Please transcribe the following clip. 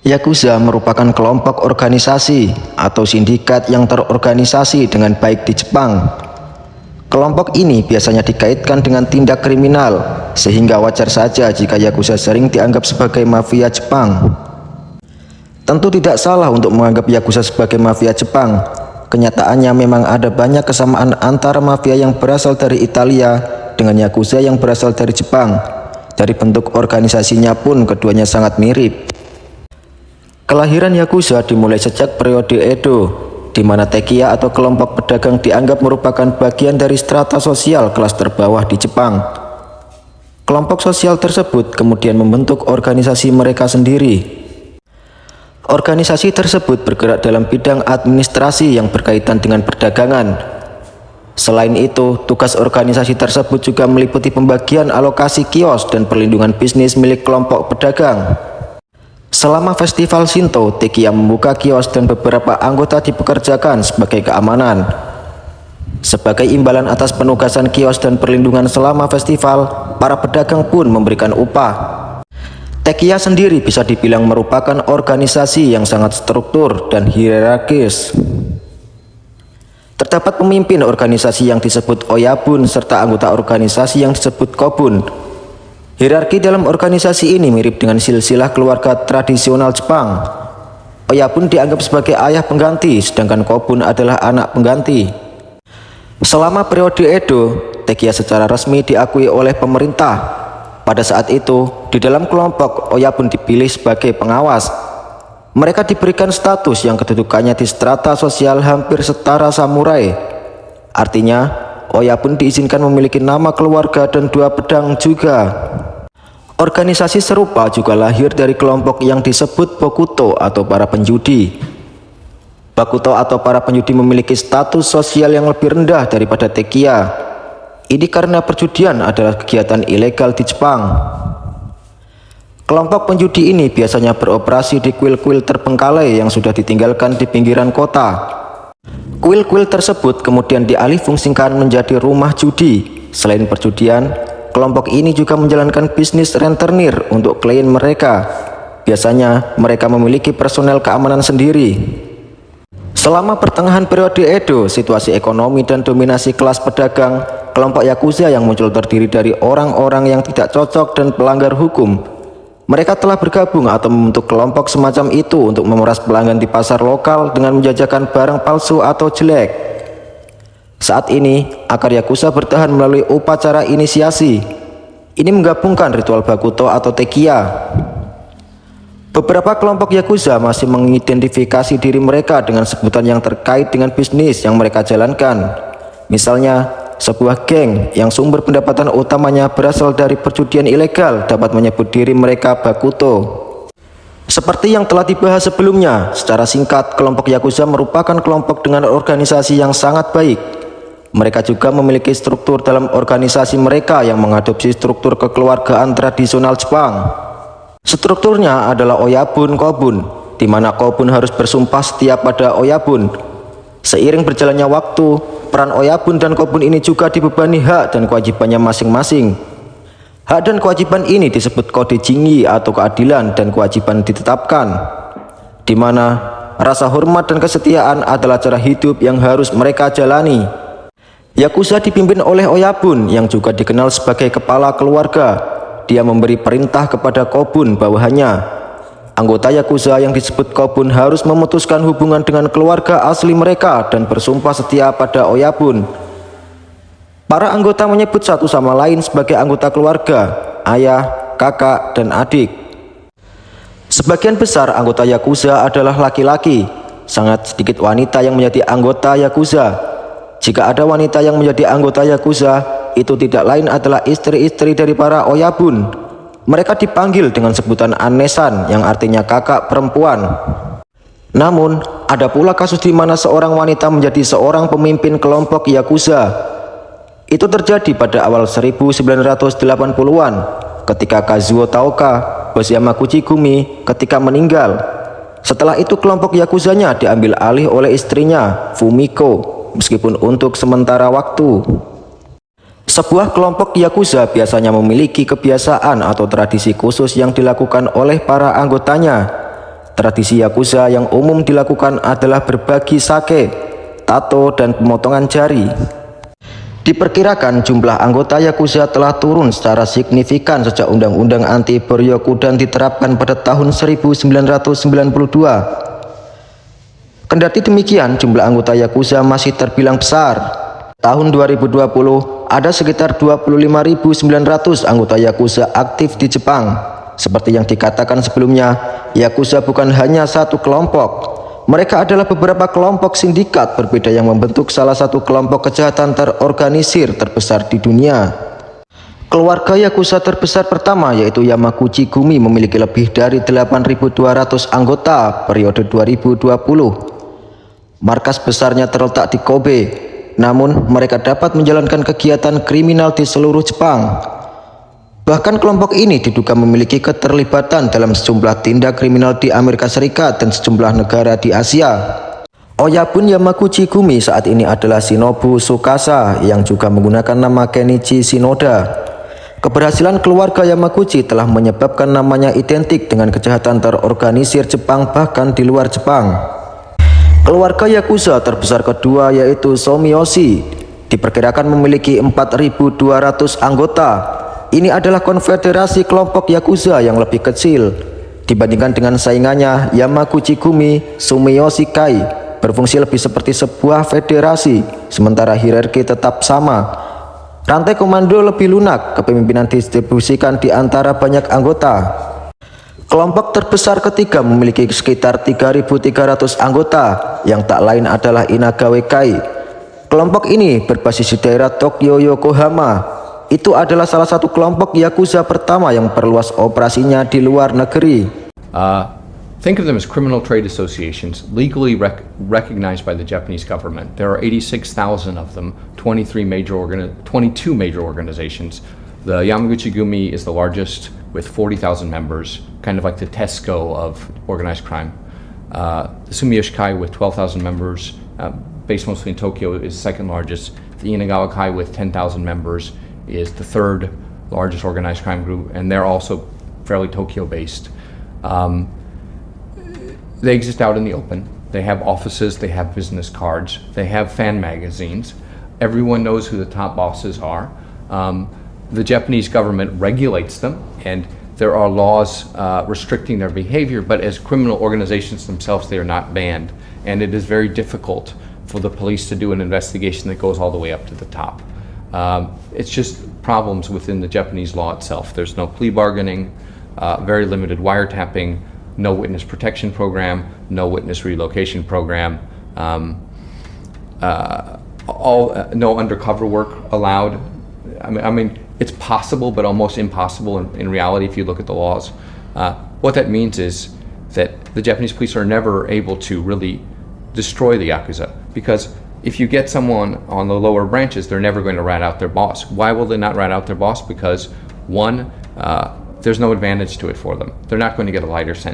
Yakuza merupakan kelompok organisasi atau sindikat yang terorganisasi dengan baik di Jepang. Kelompok ini biasanya dikaitkan dengan tindak kriminal, sehingga wajar saja jika Yakuza sering dianggap sebagai mafia Jepang. Tentu tidak salah untuk menganggap Yakuza sebagai mafia Jepang. Kenyataannya memang ada banyak kesamaan antara mafia yang berasal dari Italia dengan Yakuza yang berasal dari Jepang. Dari bentuk organisasinya pun keduanya sangat mirip. Kelahiran Yakuza dimulai sejak periode Edo, di mana Tekiya atau kelompok pedagang dianggap merupakan bagian dari strata sosial kelas terbawah di Jepang. Kelompok sosial tersebut kemudian membentuk organisasi mereka sendiri. Organisasi tersebut bergerak dalam bidang administrasi yang berkaitan dengan perdagangan. Selain itu, tugas organisasi tersebut juga meliputi pembagian alokasi kios dan perlindungan bisnis milik kelompok pedagang. Selama festival Shinto, Tekiya membuka kios dan beberapa anggota dipekerjakan sebagai keamanan. Sebagai imbalan atas penugasan kios dan perlindungan selama festival, para pedagang pun memberikan upah. Tekiya sendiri bisa dibilang merupakan organisasi yang sangat struktur dan hierarkis. Terdapat pemimpin organisasi yang disebut Oyabun serta anggota organisasi yang disebut Kobun. Hierarki dalam organisasi ini mirip dengan silsilah keluarga tradisional Jepang. Oyabun dianggap sebagai ayah pengganti, sedangkan Kobun adalah anak pengganti. Selama periode Edo, Tekiya secara resmi diakui oleh pemerintah. Pada saat itu, di dalam kelompok, Oyabun dipilih sebagai pengawas. Mereka diberikan status yang kedudukannya di strata sosial hampir setara samurai. Artinya, Oyabun diizinkan memiliki nama keluarga dan 2 pedang juga. Organisasi serupa juga lahir dari kelompok yang disebut Bokuto atau para penjudi. Bokuto atau para penjudi memiliki status sosial yang lebih rendah daripada Tekiya. Ini karena perjudian adalah kegiatan ilegal di Jepang. Kelompok penjudi ini biasanya beroperasi di kuil-kuil terbengkalai yang sudah ditinggalkan di pinggiran kota. Kuil-kuil tersebut kemudian dialihfungsikan menjadi rumah judi. Selain perjudian, kelompok ini juga menjalankan bisnis rentenir untuk klien mereka. Biasanya mereka memiliki personel keamanan sendiri. Selama pertengahan periode Edo, situasi ekonomi dan dominasi kelas pedagang, kelompok Yakuza yang muncul terdiri dari orang-orang yang tidak cocok dan pelanggar hukum. Mereka telah bergabung atau membentuk kelompok semacam itu untuk memeras pelanggan di pasar lokal dengan menjajakan barang palsu atau jelek. Saat ini, akar Yakuza bertahan melalui upacara inisiasi. Ini menggabungkan ritual Bakuto atau Tekiya. Beberapa kelompok Yakuza masih mengidentifikasi diri mereka dengan sebutan yang terkait dengan bisnis yang mereka jalankan. Misalnya, sebuah geng yang sumber pendapatan utamanya berasal dari perjudian ilegal dapat menyebut diri mereka Bakuto. Seperti yang telah dibahas sebelumnya, secara singkat, kelompok Yakuza merupakan kelompok dengan organisasi yang sangat baik. Mereka juga memiliki struktur dalam organisasi mereka yang mengadopsi struktur kekeluargaan tradisional Jepang. Strukturnya adalah Oyabun Kobun, di mana Kobun harus bersumpah setia pada Oyabun. Seiring berjalannya waktu, peran Oyabun dan Kobun ini juga dibebani hak dan kewajibannya masing-masing. Hak dan kewajiban ini disebut kode jingyi atau keadilan dan kewajiban ditetapkan, di mana rasa hormat dan kesetiaan adalah cara hidup yang harus mereka jalani. Yakuza dipimpin oleh Oyabun yang juga dikenal sebagai kepala keluarga. Dia memberi perintah kepada Kobun bawahannya. Anggota Yakuza yang disebut Kobun harus memutuskan hubungan dengan keluarga asli mereka dan bersumpah setia pada Oyabun. Para anggota menyebut satu sama lain sebagai anggota keluarga, ayah, kakak, dan adik. Sebagian besar anggota Yakuza adalah laki-laki, sangat sedikit wanita yang menjadi anggota Yakuza. Jika ada wanita yang menjadi anggota Yakuza, itu tidak lain adalah istri-istri dari para Oyabun. Mereka dipanggil dengan sebutan Anesan yang artinya kakak perempuan. Namun, ada pula kasus di mana seorang wanita menjadi seorang pemimpin kelompok Yakuza. Itu terjadi pada awal 1980-an ketika Kazuo Taoka, bos Yamaguchi Gumi, ketika meninggal. Setelah itu kelompok Yakuzanya diambil alih oleh istrinya, Fumiko, meskipun untuk sementara waktu. Sebuah kelompok Yakuza biasanya memiliki kebiasaan atau tradisi khusus yang dilakukan oleh para anggotanya. Tradisi Yakuza yang umum dilakukan adalah berbagi sake, tato, dan pemotongan jari. Diperkirakan jumlah anggota Yakuza telah turun secara signifikan sejak Undang-Undang Anti Boryokudan diterapkan pada tahun 1992. Kendati demikian, jumlah anggota Yakuza masih terbilang besar. Tahun 2020, ada sekitar 25.900 anggota Yakuza aktif di Jepang. Seperti yang dikatakan sebelumnya, Yakuza bukan hanya satu kelompok. Mereka adalah beberapa kelompok sindikat berbeda yang membentuk salah satu kelompok kejahatan terorganisir terbesar di dunia. Keluarga Yakuza terbesar pertama yaitu Yamaguchi Gumi memiliki lebih dari 8.200 anggota periode 2020. Markas besarnya terletak di Kobe, namun mereka dapat menjalankan kegiatan kriminal di seluruh Jepang. Bahkan kelompok ini diduga memiliki keterlibatan dalam sejumlah tindak kriminal di Amerika Serikat dan sejumlah negara di Asia. Oyabun Yamaguchi Gumi saat ini adalah Shinobu Tsukasa yang juga menggunakan nama Kenichi Shinoda. Keberhasilan keluarga Yamaguchi telah menyebabkan namanya identik dengan kejahatan terorganisir Jepang bahkan di luar Jepang. Keluarga Yakuza terbesar kedua yaitu Sumiyoshi diperkirakan memiliki 4.200 anggota. Ini adalah konfederasi kelompok Yakuza yang lebih kecil dibandingkan dengan saingannya Yamaguchi Gumi. Sumiyoshi Kai berfungsi lebih seperti sebuah federasi, sementara hierarki tetap sama. Rantai komando lebih lunak, kepemimpinan didistribusikan di antara banyak anggota. Kelompok terbesar ketiga memiliki sekitar 3.300 anggota, yang tak lain adalah Inagawa Kai. Kelompok ini berbasis di daerah Tokyo Yokohama. Itu adalah salah satu kelompok Yakuza pertama yang perluas operasinya di luar negeri. Think of them as criminal trade associations legally recognized by the Japanese government. There are 86,000 of them, 22 major organizations. The Yamaguchi Gumi is the largest with 40,000 members, kind of like the Tesco of organized crime. The Sumiyoshi Kai with 12,000 members, based mostly in Tokyo, is the second largest. The Inagawa Kai with 10,000 members is the third largest organized crime group, and they're also fairly Tokyo-based. They exist out in the open. They have offices, they have business cards, they have fan magazines. Everyone knows who the top bosses are. The Japanese government regulates them, and there are laws restricting their behavior, but as criminal organizations themselves, they are not banned. And it is very difficult for the police to do an investigation that goes all the way up to the top. It's just problems within the Japanese law itself. There's no plea bargaining, very limited wiretapping, no witness protection program, no witness relocation program, no undercover work allowed. I mean, it's possible, but almost impossible in reality if you look at the laws. What that means is that the Japanese police are never able to really destroy the Yakuza, because if you get someone on the lower branches, they're never going to rat out their boss. Why will they not rat out their boss? Because one, there's no advantage to it for them. They're not going to get a lighter sentence.